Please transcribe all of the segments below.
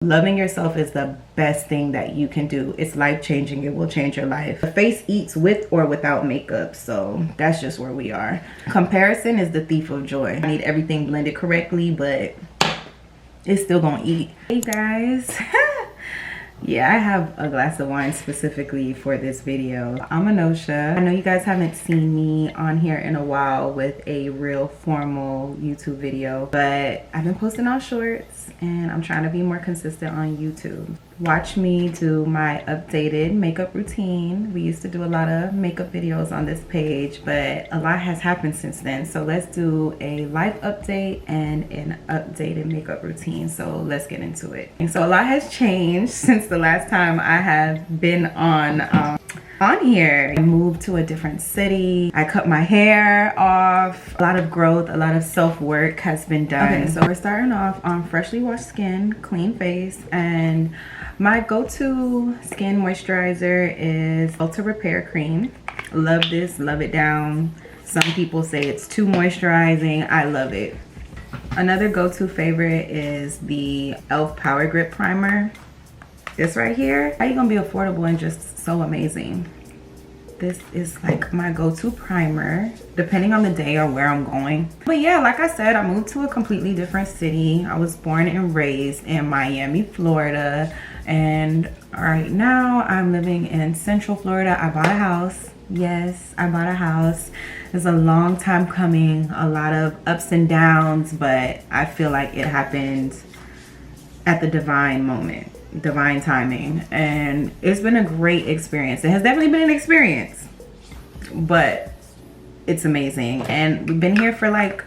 Loving yourself is the best thing that you can do. It's life-changing. It will change your life. The face eats with or without makeup, so that's just where we are. Comparison is the thief of joy. I need everything blended correctly, but it's still gonna eat. Hey guys. Yeah, I have a glass of wine specifically for this video. I'm Anosha. I know you guys haven't seen me on here in a while with a real formal YouTube video, but I've been posting on shorts and I'm trying to be more consistent on YouTube. Watch me do my updated makeup routine. We used to do a lot of makeup videos on this page, but a lot has happened since then. So let's do a life update and an updated makeup routine. So let's get into it. And so a lot has changed since the last time I have been on here. I moved to a different city. I cut my hair off. A lot of growth, a lot of self-work has been done. Okay, so we're starting off on freshly washed skin, clean face, and my go-to skin moisturizer is Ulta Repair Cream. Love this, love it down. Some people say it's too moisturizing. I love it. Another go-to favorite is the e.l.f. Power Grip Primer. This right here, how you gonna be affordable and just so amazing? This is like my go-to primer depending on the day or where I'm going. But yeah, like I said, I moved to a completely different city. I was born and raised in Miami, Florida, and right now I'm living in Central Florida. I bought a house. Yes, I bought a house. It's a long time coming, a lot of ups and downs, but I feel like it happened at the divine moment, divine timing, and it's been a great experience. It has definitely been an experience, but it's amazing. And we've been here for like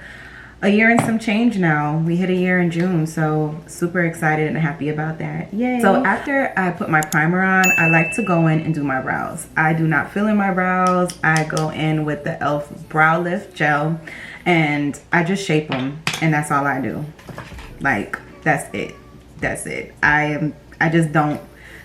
a year and some change now. We hit a year in June, so super excited and happy about that. Yay. So after I put my primer on, I like to go in and do my brows. I do not fill in my brows. I go in with the e.l.f. Brow Lift Gel and I just shape them, and that's all I do. Like, that's it. That's it. I just don't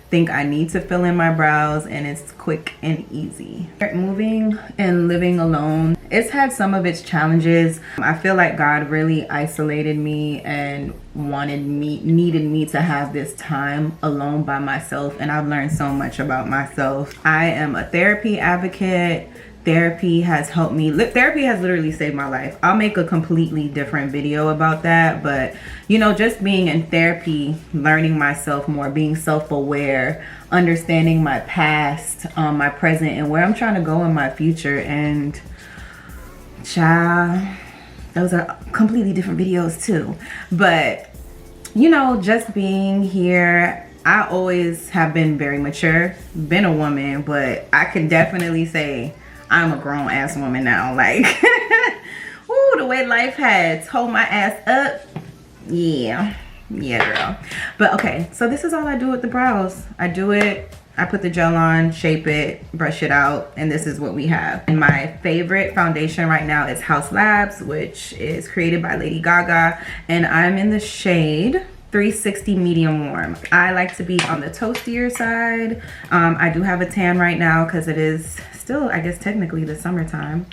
think I need to fill in my brows, and it's quick and easy. Moving and living alone, it's had some of its challenges. I feel like God really isolated me and needed me to have this time alone by myself, and I've learned so much about myself. I am a therapy advocate. Therapy has helped me. Therapy has literally saved my life. I'll make a completely different video about that, but you know, just being in therapy, learning myself more, being self-aware, understanding my past, my present, and where I'm trying to go in my future. And child, those are completely different videos too. But you know, just being here, I always have been very mature, been a woman, but I can definitely say I'm a grown ass woman now. Like, ooh, the way life has hold my ass up. Yeah, girl. But okay, so this is all I do with the brows. I do it, I put the gel on, shape it, brush it out, and this is what we have. And my favorite foundation right now is Haus Labs, which is created by Lady Gaga, and I'm in the shade 360 medium warm. I like to be on the toastier side. I do have a tan right now because it is still, I guess, technically the summertime.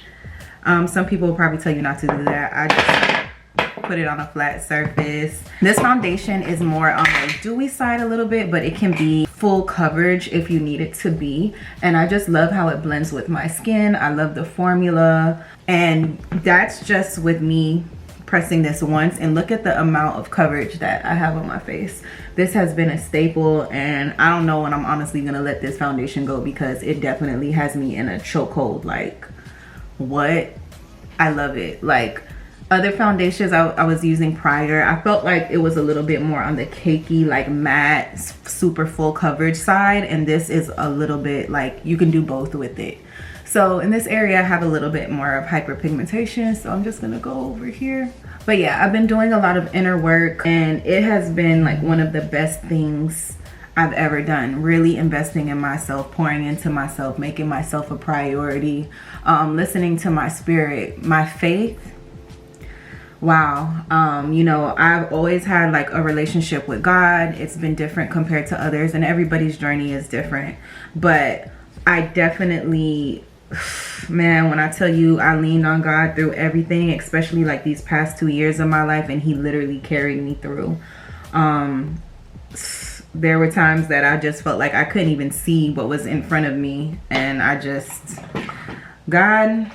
Some people will probably tell you not to do that. I just put it on a flat surface. This foundation is more on the dewy side a little bit, but it can be full coverage if you need it to be. And I just love how it blends with my skin. I love the formula, and that's just with me pressing this once. And look at the amount of coverage that I have on my face. This has been a staple, and I don't know when I'm honestly gonna let this foundation go, because it definitely has me in a chokehold. Like, what? I love it. Like, other foundations I was using prior, I felt like it was a little bit more on the cakey, like matte, super full coverage side, and this is a little bit like you can do both with it. So in this area I have a little bit more of hyperpigmentation, so I'm just gonna go over here. But yeah, I've been doing a lot of inner work, and it has been like one of the best things I've ever done. Really investing in myself, pouring into myself, making myself a priority, listening to my spirit, my faith. Wow. You know, I've always had like a relationship with God. It's been different compared to others, and everybody's journey is different. But I definitely, man, when I tell you I leaned on God through everything, especially like these past 2 years of my life, and he literally carried me through. there were times that I just felt like I couldn't even see what was in front of me, and God,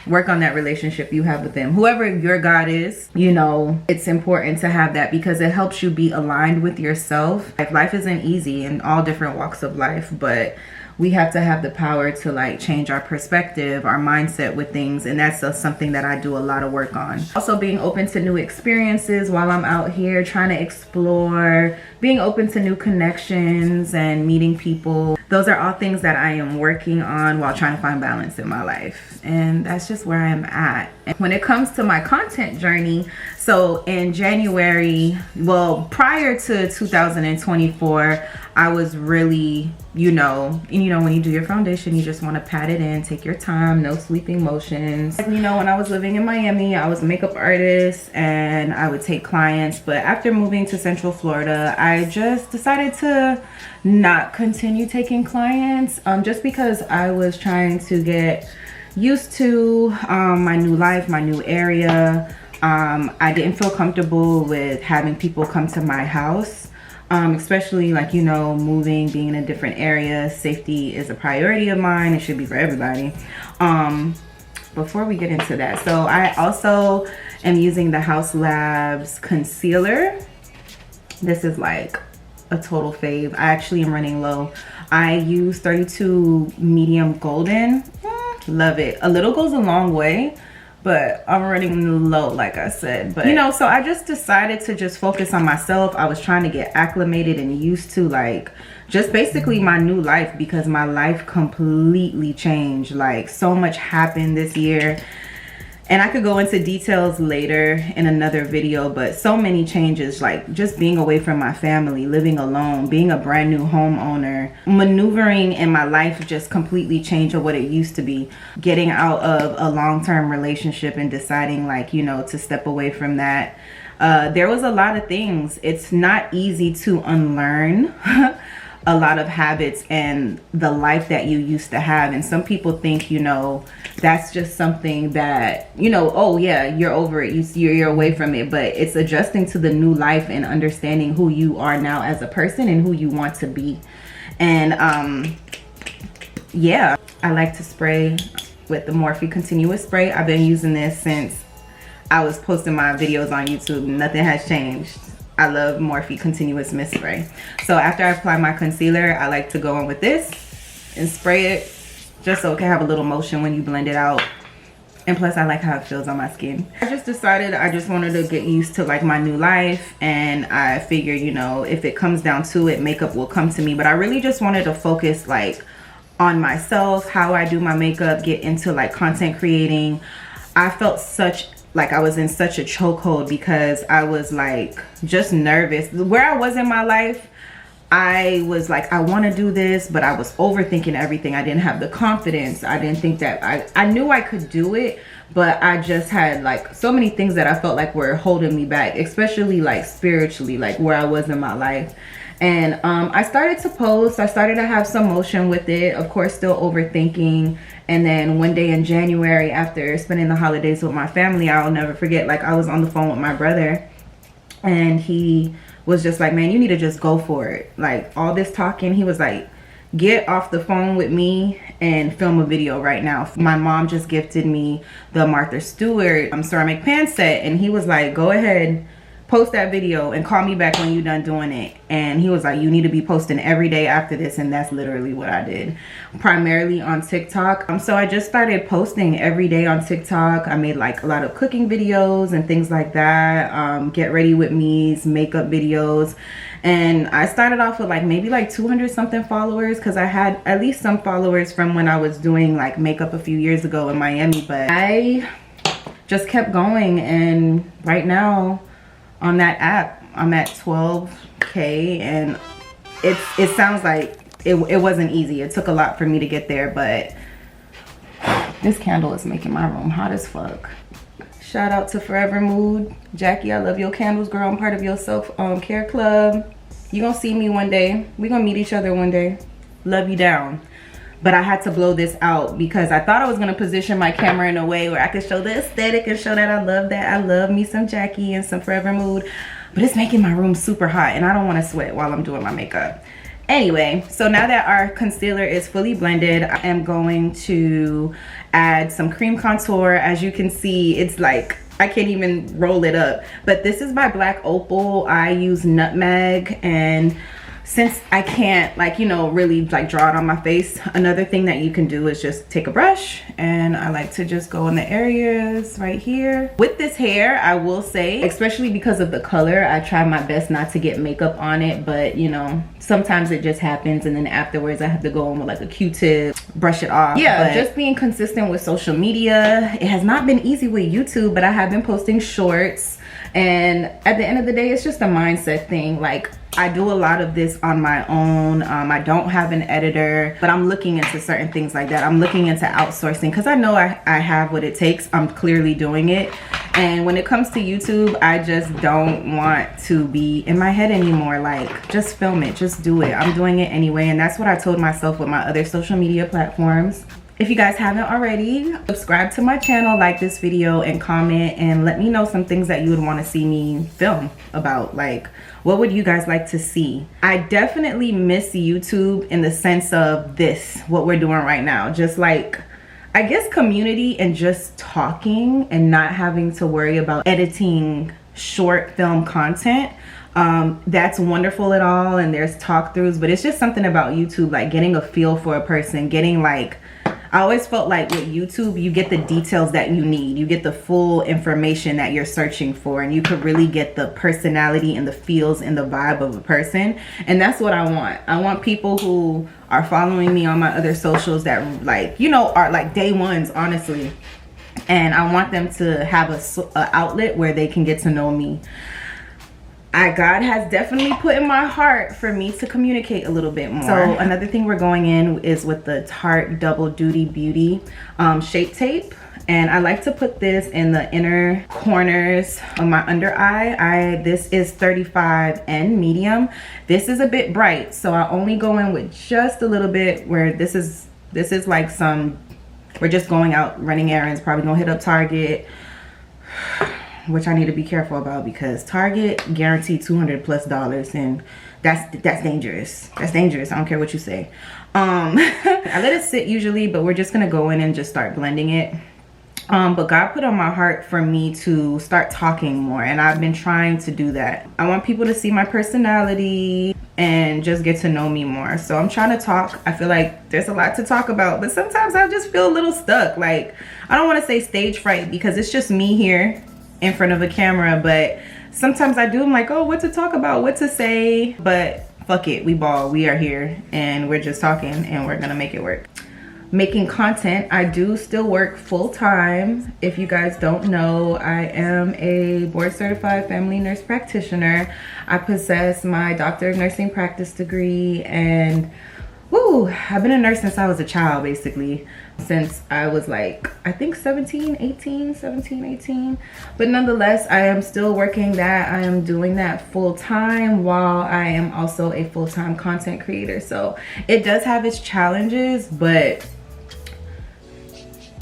work on that relationship you have with him. Whoever your God is, you know, it's important to have that because it helps you be aligned with yourself. Like, life isn't easy in all different walks of life, but we have to have the power to like change our perspective, our mindset with things, and that's something that I do a lot of work on. Also, being open to new experiences while I'm out here trying to explore, being open to new connections and meeting people. Those are all things that I am working on while trying to find balance in my life, and that's just where I am at. And when it comes to my content journey, so in January, well, prior to 2024, I was really, you know, when you do your foundation, you just want to pat it in, take your time, no sweeping motions. You know, when I was living in Miami, I was a makeup artist and I would take clients. But after moving to Central Florida, I just decided to not continue taking clients just because I was trying to get used to my new life, my new area. I didn't feel comfortable with having people come to my house. Especially like, you know, moving, being in a different area. Safety is a priority of mine. It should be for everybody. Before we get into that, so I also am using the Haus Labs concealer. This is like a total fave. I actually am running low. I use 32 medium golden. Love it. A little goes a long way, but I'm running low, like I said. But you know, so I just decided to just focus on myself. I was trying to get acclimated and used to like just basically my new life, because my life completely changed. Like, so much happened this year, and I could go into details later in another video, but so many changes, like just being away from my family, living alone, being a brand new homeowner, maneuvering in my life just completely changed of what it used to be. Getting out of a long-term relationship and deciding, like, you know, to step away from that. There was a lot of things. It's not easy to unlearn a lot of habits and the life that you used to have. And some people think, you know, that's just something that, you know, oh yeah, you're over it, you're away from it. But it's adjusting to the new life and understanding who you are now as a person and who you want to be. And yeah, I like to spray with the Morphe Continuous Spray. I've been using this since I was posting my videos on YouTube. Nothing has changed. I love Morphe Continuous Mist Spray. So after I apply my concealer, I like to go in with this and spray it just so it can have a little motion when you blend it out. And plus, I like how it feels on my skin. I just decided I just wanted to get used to like my new life, and I figured, you know, if it comes down to it, makeup will come to me. But I really just wanted to focus like on myself, how I do my makeup, get into like content creating. I felt like I was in such a chokehold because I was like just nervous. Where I was in my life, I was like, I want to do this, but I was overthinking everything. I didn't have the confidence. I didn't think that I knew I could do it, but I just had like so many things that I felt like were holding me back, especially like spiritually, like where I was in my life. And I started to post. I started to have some motion with it, of course, still overthinking. And then one day in January, after spending the holidays with my family, I'll never forget, like I was on the phone with my brother, and he was just like, man, you need to just go for it. Like all this talking, he was like, get off the phone with me and film a video right now. My mom just gifted me the Martha Stewart ceramic pan set, and he was like, go ahead, post that video and call me back when you're done doing it. And he was like, you need to be posting every day after this. And that's literally what I did, primarily on TikTok. So I just started posting every day on TikTok. I made like a lot of cooking videos and things like that, get ready with me's, makeup videos. And I started off with like maybe like 200 something followers, because I had at least some followers from when I was doing like makeup a few years ago in Miami. But I just kept going, and right now on that app I'm at 12K, and it sounds like it wasn't easy. It took a lot for me to get there, but this candle is making my room hot as fuck. Shout out to Forever Mood. Jackie, I love your candles, girl. I'm part of your self-care club. You gonna see me one day. We gonna meet each other one day. Love you down. But I had to blow this out because I thought I was gonna position my camera in a way where I could show the aesthetic and show that I love that. I love me some Jackie and some Forever Mood. but it's making my room super hot and I don't want to sweat while I'm doing my makeup. Anyway, so now that our concealer is fully blended, I am going to add some cream contour. As you can see, it's like I can't even roll it up, but this is by Black Opal. I use Nutmeg, and since I can't, like, you know, really like draw it on my face, another thing that you can do is just take a brush, and I like to just go in the areas right here. With this hair, I will say, especially because of the color, I try my best not to get makeup on it, but you know, sometimes it just happens, and then afterwards I have to go in with like a Q-tip, brush it off. Yeah, just being consistent with social media. It has not been easy with YouTube, but I have been posting shorts, and at the end of the day, it's just a mindset thing. Like, I do a lot of this on my own. I don't have an editor, but I'm looking into certain things like that. I'm looking into outsourcing because I know I have what it takes. I'm clearly doing it. And when it comes to YouTube, I just don't want to be in my head anymore. Like, just film it, just do it. I'm doing it anyway. And that's what I told myself with my other social media platforms. If you guys haven't already, subscribe to my channel, like this video, and comment, and let me know some things that you would want to see me film about. Like, what would you guys like to see? I definitely miss YouTube in the sense of this, what we're doing right now. Just like, I guess, community and just talking and not having to worry about editing short film content. That's wonderful at all, and there's talk throughs, but it's just something about YouTube, like getting a feel for a person, getting like, I always felt like with YouTube, you get the details that you need. You get the full information that you're searching for, and you could really get the personality and the feels and the vibe of a person. And that's what I want. I want people who are following me on my other socials that, like, you know, are like day ones, honestly. And I want them to have a outlet where they can get to know me. God has definitely put in my heart for me to communicate a little bit more. So another thing we're going in is with the Tarte Double Duty Beauty Shape Tape. And I like to put this in the inner corners of my under eye. This is 35N medium. This is a bit bright, so I only go in with just a little bit, where this is like some, we're just going out running errands, probably gonna hit up Target, which I need to be careful about because Target guaranteed $200+ and that's dangerous. That's dangerous. I don't care what you say. I let it sit usually, but we're just gonna go in and just start blending it. But God put on my heart for me to start talking more, and I've been trying to do that. I want people to see my personality and just get to know me more. So I'm trying to talk. I feel like there's a lot to talk about, but sometimes I just feel a little stuck. Like, I don't want to say stage fright because it's just me here in front of a camera, but sometimes I do. I'm like, oh, what to talk about, what to say, but fuck it, we ball. We are here and we're just talking and we're gonna make it work. Making content, I do still work full-time. If you guys don't know, I am a board certified family nurse practitioner. I possess my Doctor of Nursing practice degree, and woo, I've been a nurse since I was a child, basically. Since I was like, I think 17, 18. But nonetheless, I am still working that. I am doing that full-time while I am also a full-time content creator. So it does have its challenges, but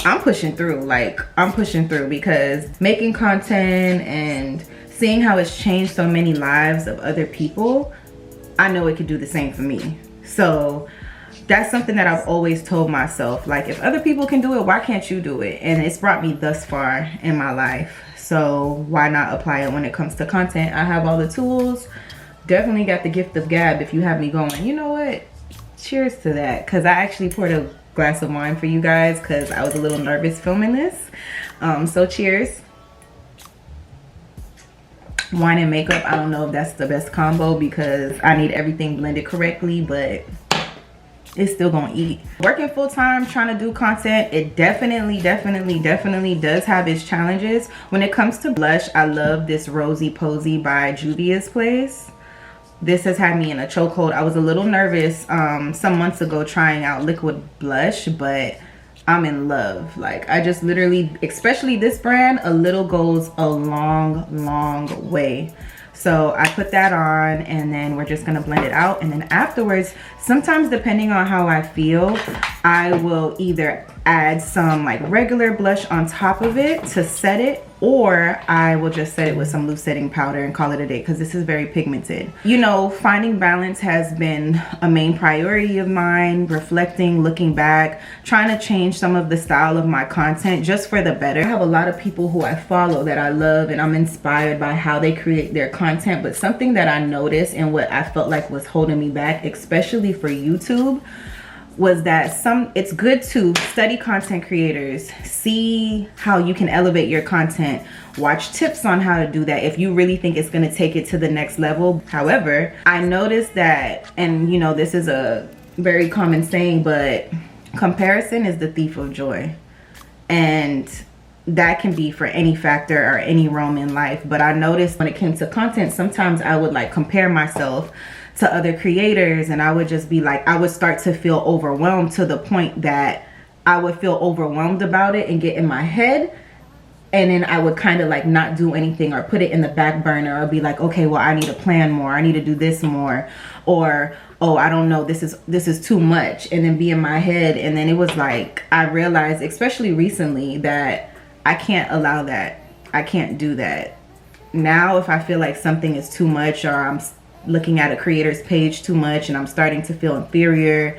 I'm pushing through. Like, I'm pushing through because making content and seeing how it's changed so many lives of other people, I know it could do the same for me. So that's something that I've always told myself, like, if other people can do it, why can't you do it? And it's brought me thus far in my life, so why not apply it when it comes to content? I have all the tools. Definitely got the gift of gab. If you have me going, you know what, cheers to that, because I actually poured a glass of wine for you guys because I was a little nervous filming this. So cheers. Wine and makeup, I don't know if that's the best combo because I need everything blended correctly, but it's still gonna eat. Working full-time, trying to do content, it definitely does have its challenges. When it comes to blush, I love this Rosy Posy by Juvia's Place. This has had me in a chokehold. I was a little nervous some months ago trying out liquid blush, but I'm in love. Like, I just literally, especially this brand, a little goes a long way. So I put that on, and then we're just gonna blend it out. And then afterwards, sometimes depending on how I feel, I will either add some like regular blush on top of it to set it, or I will just set it with some loose setting powder and call it a day, because this is very pigmented. You know, finding balance has been a main priority of mine. Reflecting, looking back, trying to change some of the style of my content just for the better. I have a lot of people who I follow that I love, and I'm inspired by how they create their content. But something that I noticed and what I felt like was holding me back, especially for YouTube, was that it's good to study content creators, see how you can elevate your content, watch tips on how to do that if you really think it's going to take it to the next level. However, I noticed that, and you know, this is a very common saying, but comparison is the thief of joy. And that can be for any factor or any realm in life. But I noticed when it came to content, sometimes I would like compare myself to other creators, and I would just be like, I would start to feel overwhelmed, to the point that I would feel overwhelmed about it and get in my head, and then I would kind of like not do anything or put it in the back burner, or be like, okay, well, I need to plan more, I need to do this more, or oh, I don't know, this is too much, and then be in my head. And then it was like, I realized, especially recently, that I can't allow that. I can't do that. Now if I feel like something is too much, or I'm looking at a creator's page too much and I'm starting to feel inferior,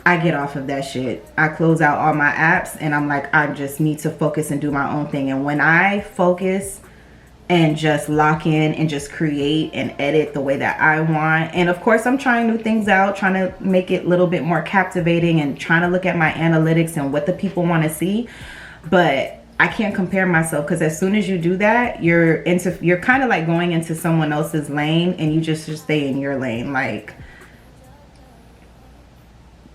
I get off of that shit. I close out all my apps, and I'm like, I just need to focus and do my own thing. And when I focus and just lock in and just create and edit the way that I want, and of course I'm trying new things out, trying to make it a little bit more captivating, and trying to look at my analytics and what the people want to see, but I can't compare myself, because as soon as you do that, you're kind of like going into someone else's lane, and you just stay in your lane. Like,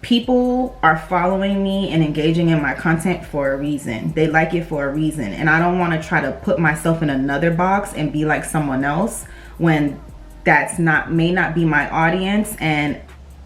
people are following me and engaging in my content for a reason. They like it for a reason, and I don't want to try to put myself in another box and be like someone else when that's may not be my audience. And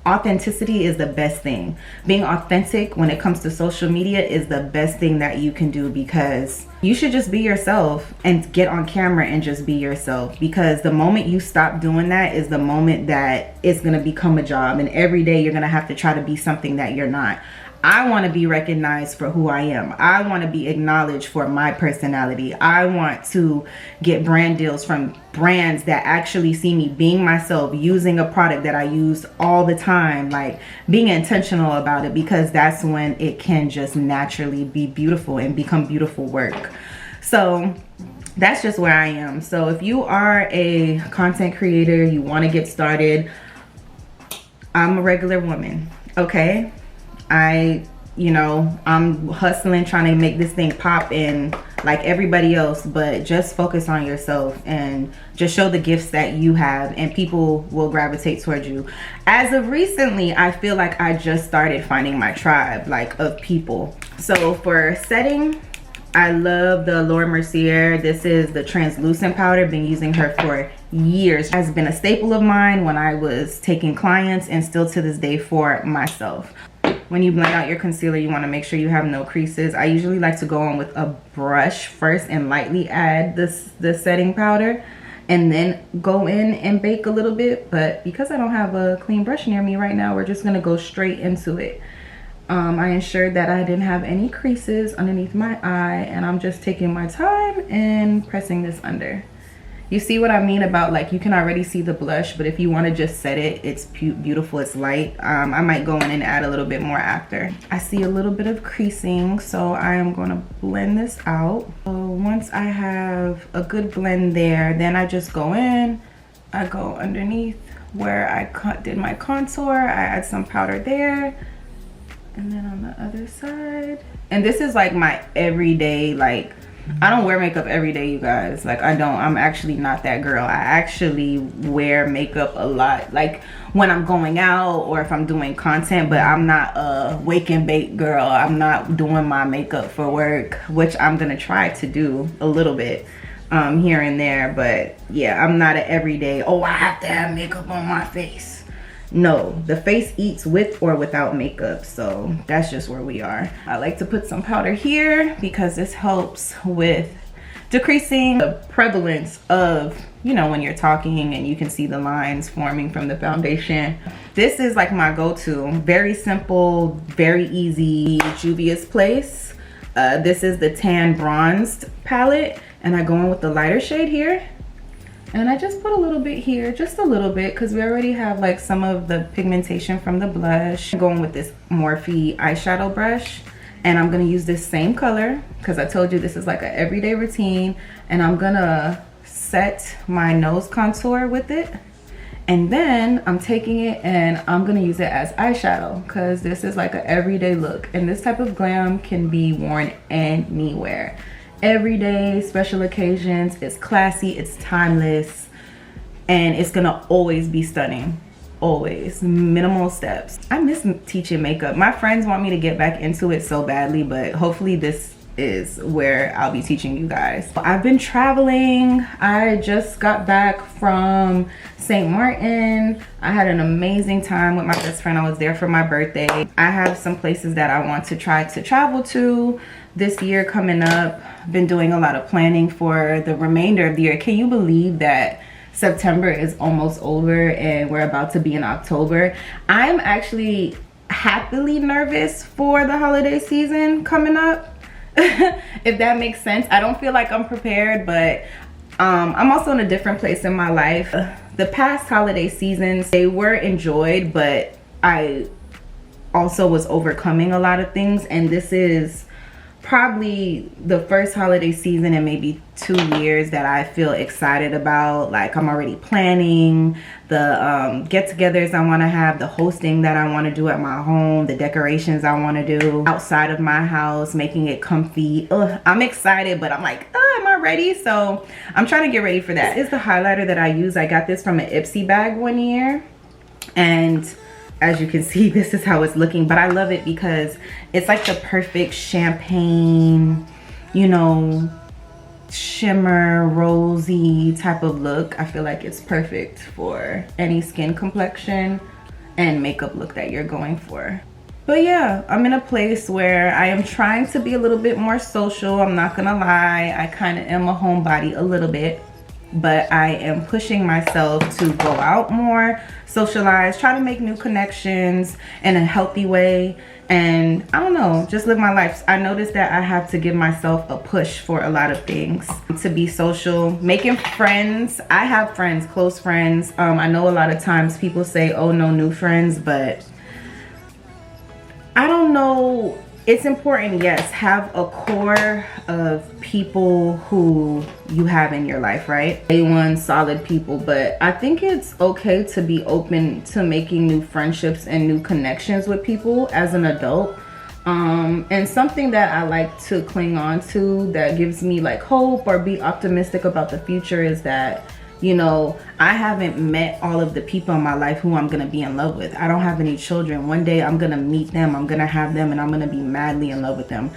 authenticity is the best thing. Being authentic when it comes to social media is the best thing that you can do, because you should just be yourself and get on camera and just be yourself. Because the moment you stop doing that is the moment that it's going to become a job, and every day you're going to have to try to be something that you're not. I want to be recognized for who I am. I want to be acknowledged for my personality. I want to get brand deals from brands that actually see me being myself, using a product that I use all the time, like being intentional about it, because that's when it can just naturally be beautiful and become beautiful work. So that's just where I am. So if you are a content creator, you want to get started, I'm a regular woman, okay? I'm hustling, trying to make this thing pop in like everybody else, but just focus on yourself and just show the gifts that you have, and people will gravitate towards you. As of recently, I feel like I just started finding my tribe, like, of people. So for setting, I love the Laura Mercier. This is the translucent powder. Been using her for years. Has been a staple of mine when I was taking clients, and still to this day for myself. When you blend out your concealer, you want to make sure you have no creases. I usually like to go on with a brush first and lightly add the setting powder, and then go in and bake a little bit. But because I don't have a clean brush near me right now, we're just going to go straight into it. I ensured that I didn't have any creases underneath my eye, and I'm just taking my time and pressing this under. You see what I mean about, like, you can already see the blush, but if you want to just set it, it's beautiful, it's light. I might go in and add a little bit more after. I see a little bit of creasing, so I am going to blend this out. So once I have a good blend there, then I just go in, I go underneath where I did my contour, I add some powder there, and then on the other side. And this is like my everyday, like, I don't wear makeup every day, you guys. Like, I'm actually not that girl. I actually wear makeup a lot, like when I'm going out or if I'm doing content, but I'm not a wake and bake girl. I'm not doing my makeup for work, which I'm gonna try to do a little bit here and there. But yeah, I'm not an everyday, oh, I have to have makeup on my face. No, the face eats with or without makeup, so that's just where we are. I like to put some powder here because this helps with decreasing the prevalence of, you know, when you're talking and you can see the lines forming from the foundation. This is like my go-to. Very simple, very easy. Juvia's Place. This is the tan bronzed palette. And I go in with the lighter shade here. And I just put a little bit here, just a little bit, because we already have like some of the pigmentation from the blush. I'm going with this Morphe eyeshadow brush. And I'm gonna use this same color, because I told you this is like an everyday routine. And I'm gonna set my nose contour with it. And then I'm taking it and I'm gonna use it as eyeshadow, because this is like an everyday look. And this type of glam can be worn anywhere. Everyday, special occasions, it's classy, it's timeless, and it's gonna always be stunning. Always. Minimal steps. I miss teaching makeup. My friends want me to get back into it so badly, but hopefully this is where I'll be teaching you guys. I've been traveling. I just got back from St. Martin. I had an amazing time with my best friend. I was there for my birthday. I have some places that I want to try to travel to this year coming up. Been doing a lot of planning for the remainder of the year. Can you believe that September is almost over and we're about to be in October? I'm actually happily nervous for the holiday season coming up. If that makes sense. I don't feel like I'm prepared, but I'm also in a different place in my life. The past holiday seasons, they were enjoyed, but I also was overcoming a lot of things, and this is probably the first holiday season in maybe 2 years that I feel excited about. Like, I'm already planning the get-togethers I want to have, the hosting that I want to do at my home, the decorations I want to do outside of my house, making it comfy. I'm excited, but I'm like, am I ready? So I'm trying to get ready for that. This is the highlighter that I use. I got this from an Ipsy bag one year, and as you can see, this is how it's looking. But I love it because it's like the perfect champagne, you know, shimmer, rosy type of look. I feel like it's perfect for any skin complexion and makeup look that you're going for. But yeah, I'm in a place where I am trying to be a little bit more social. I'm not gonna lie, I kind of am a homebody a little bit, but I am pushing myself to go out more, socialize, try to make new connections in a healthy way, and I don't know, just live my life. I noticed that I have to give myself a push for a lot of things, to be social, making friends. I have friends, close friends. I know a lot of times people say, oh, no new friends, but I don't know. It's important, yes, have a core of people who you have in your life, right? A1 solid people, but I think it's okay to be open to making new friendships and new connections with people as an adult. And something that I like to cling on to that gives me like hope or be optimistic about the future is that, you know, I haven't met all of the people in my life who I'm gonna be in love with. I don't have any children. One day I'm gonna meet them, I'm gonna have them, and I'm gonna be madly in love with them.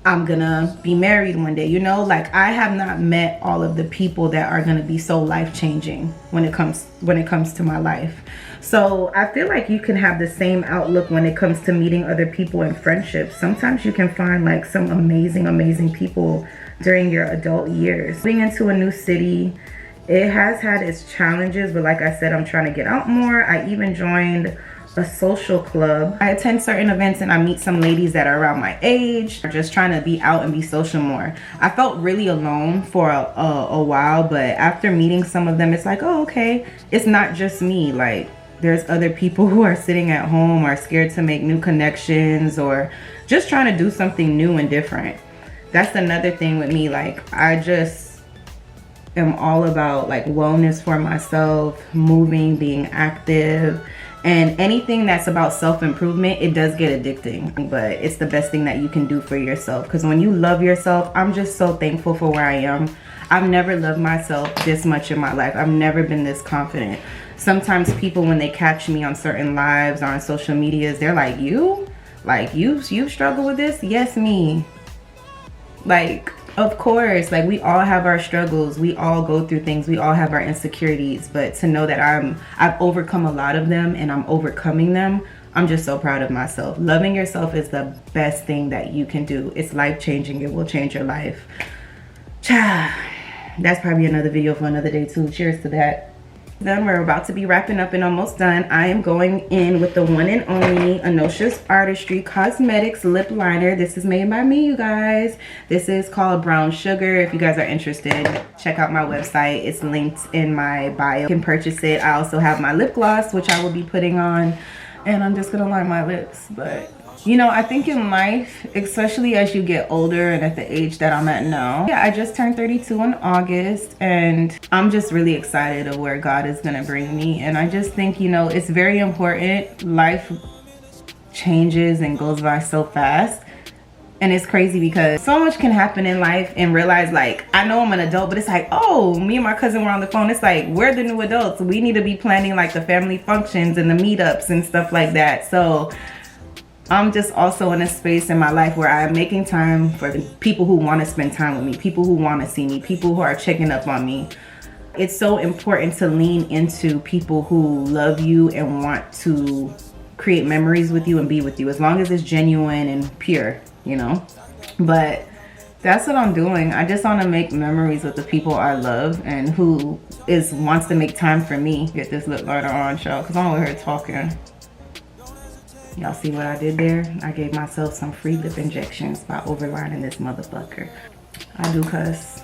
I'm gonna be married one day, you know? Like, I have not met all of the people that are gonna be so life-changing when it comes to my life. So I feel like you can have the same outlook when it comes to meeting other people in friendships. Sometimes you can find like some amazing people during your adult years. Being into a new city, it has had its challenges, but like I said, I'm trying to get out more. I even joined a social club. I attend certain events and I meet some ladies that are around my age. I'm just trying to be out and be social more. I felt really alone for a while, but after meeting some of them, it's like, oh, okay, it's not just me. Like, there's other people who are sitting at home, are scared to make new connections, or just trying to do something new and different. That's another thing with me. Like, I just am all about like wellness for myself, moving, being active, and anything that's about self-improvement. It does get addicting, but it's the best thing that you can do for yourself, because when you love yourself, I'm just so thankful for where I am. I've never loved myself this much in my life. I've never been this confident. Sometimes people, when they catch me on certain lives or on social medias, they're like, you struggle with this? Yes, me. Like, of course, like, we all have our struggles, we all go through things, we all have our insecurities, but to know that I've overcome a lot of them and I'm overcoming them, I'm just so proud of myself. Loving yourself is the best thing that you can do. It's life-changing. It will change your life. That's probably another video for another day too. Cheers to that. Then we're about to be wrapping up and almost done. I am going in with the one and only Anosia's Artistry Cosmetics lip liner. This is made by me, you guys. This is called Brown Sugar. If you guys are interested, check out my website. It's linked in my bio. You can purchase it. I also have my lip gloss, which I will be putting on, and I'm just gonna line my lips. But you know, I think in life, especially as you get older and at the age that I'm at now, yeah, I just turned 32 in August, and I'm just really excited of where God is gonna bring me. And I just think, you know, it's very important. Life changes and goes by so fast. And it's crazy because so much can happen in life and realize, like, I know I'm an adult, but it's like, oh, me and my cousin were on the phone. It's like, we're the new adults. We need to be planning like the family functions and the meetups and stuff like that. So I'm just also in a space in my life where I'm making time for the people who want to spend time with me, people who want to see me, people who are checking up on me. It's so important to lean into people who love you and want to create memories with you and be with you, as long as it's genuine and pure, you know? But that's what I'm doing. I just want to make memories with the people I love and who wants to make time for me. Get this lip liner on, y'all, because I'm over here talking. Y'all see what I did there? I gave myself some free lip injections by overlining this motherfucker. I do cuss.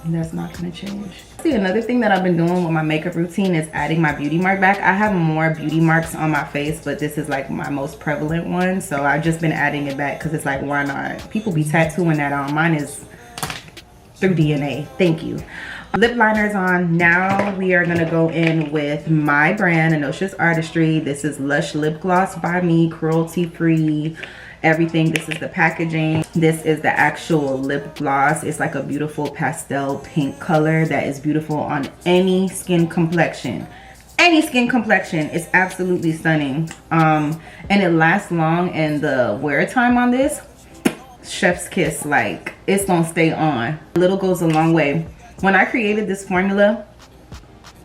That's not gonna change. See, another thing that I've been doing with my makeup routine is adding my beauty mark back. I have more beauty marks on my face, but this is like my most prevalent one. So I've just been adding it back because it's like, why not? People be tattooing that on. Mine is through DNA. Thank you. Lip liners on. Now we are gonna go in with my brand, Anosia's Artistry. This is Lush Lip Gloss by me, cruelty free, everything. This is the packaging. This is the actual lip gloss. It's like a beautiful pastel pink color that is beautiful on any skin complexion. Any skin complexion. It's absolutely stunning. And it lasts long, and the wear time on this, chef's kiss. Like, it's gonna stay on. A little goes a long way. When I created this formula,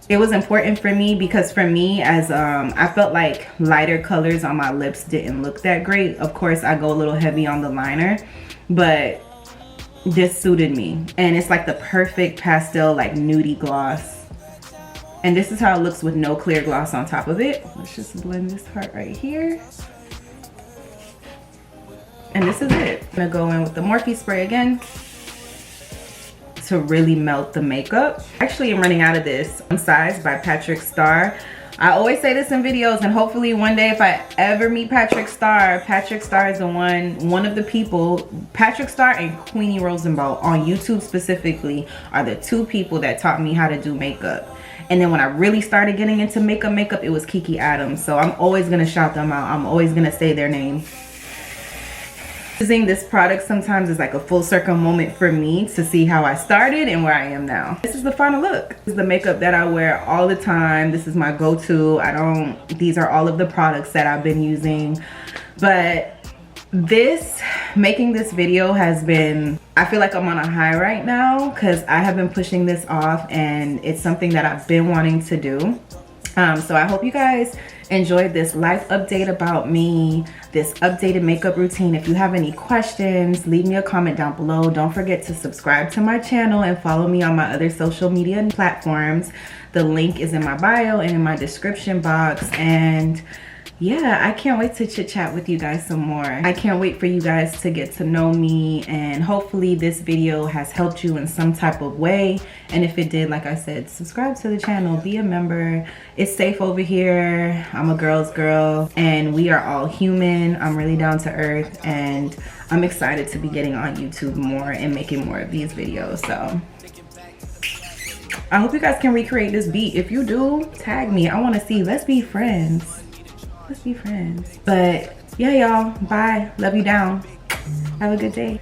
it was important for me because for me, as I felt like lighter colors on my lips didn't look that great. Of course, I go a little heavy on the liner, but this suited me. And it's like the perfect pastel, like nudie gloss. And this is how it looks with no clear gloss on top of it. Let's just blend this part right here. And this is it. I'm gonna go in with the Morphe spray again to really melt the makeup. Actually, I'm running out of this. Size by Patrick Starr. I always say this in videos, and hopefully one day if I ever meet Patrick Starr is the one of the people. Patrick Starr and Queenie Rosenbaum on YouTube specifically are the two people that taught me how to do makeup. And then when I really started getting into makeup, it was Kiki Adams. So I'm always gonna shout them out. I'm always gonna say their name. Using this product sometimes is like a full circle moment for me to see how I started and where I am now. This is the final look. This is the makeup that I wear all the time. This is my go-to. These are all of the products that I've been using. But making this video has been, I feel like I'm on a high right now because I have been pushing this off, and it's something that I've been wanting to do. So I hope you guys enjoyed this life update about me, this updated makeup routine. If you have any questions, leave me a comment down below. Don't forget to subscribe to my channel and follow me on my other social media platforms. The link is in my bio and in my description box. And yeah, I can't wait to chit chat with you guys some more. I can't wait for you guys to get to know me, and hopefully this video has helped you in some type of way. And if it did, like I said, subscribe to the channel, be a member. It's safe over here. I'm a girl's girl and we are all human. I'm really down to earth, and I'm excited to be getting on YouTube more and making more of these videos. So I hope you guys can recreate this beat. If you do, tag me. I want to see. Let's be friends. Let's be friends. But yeah, y'all, bye. Love you down. Have a good day.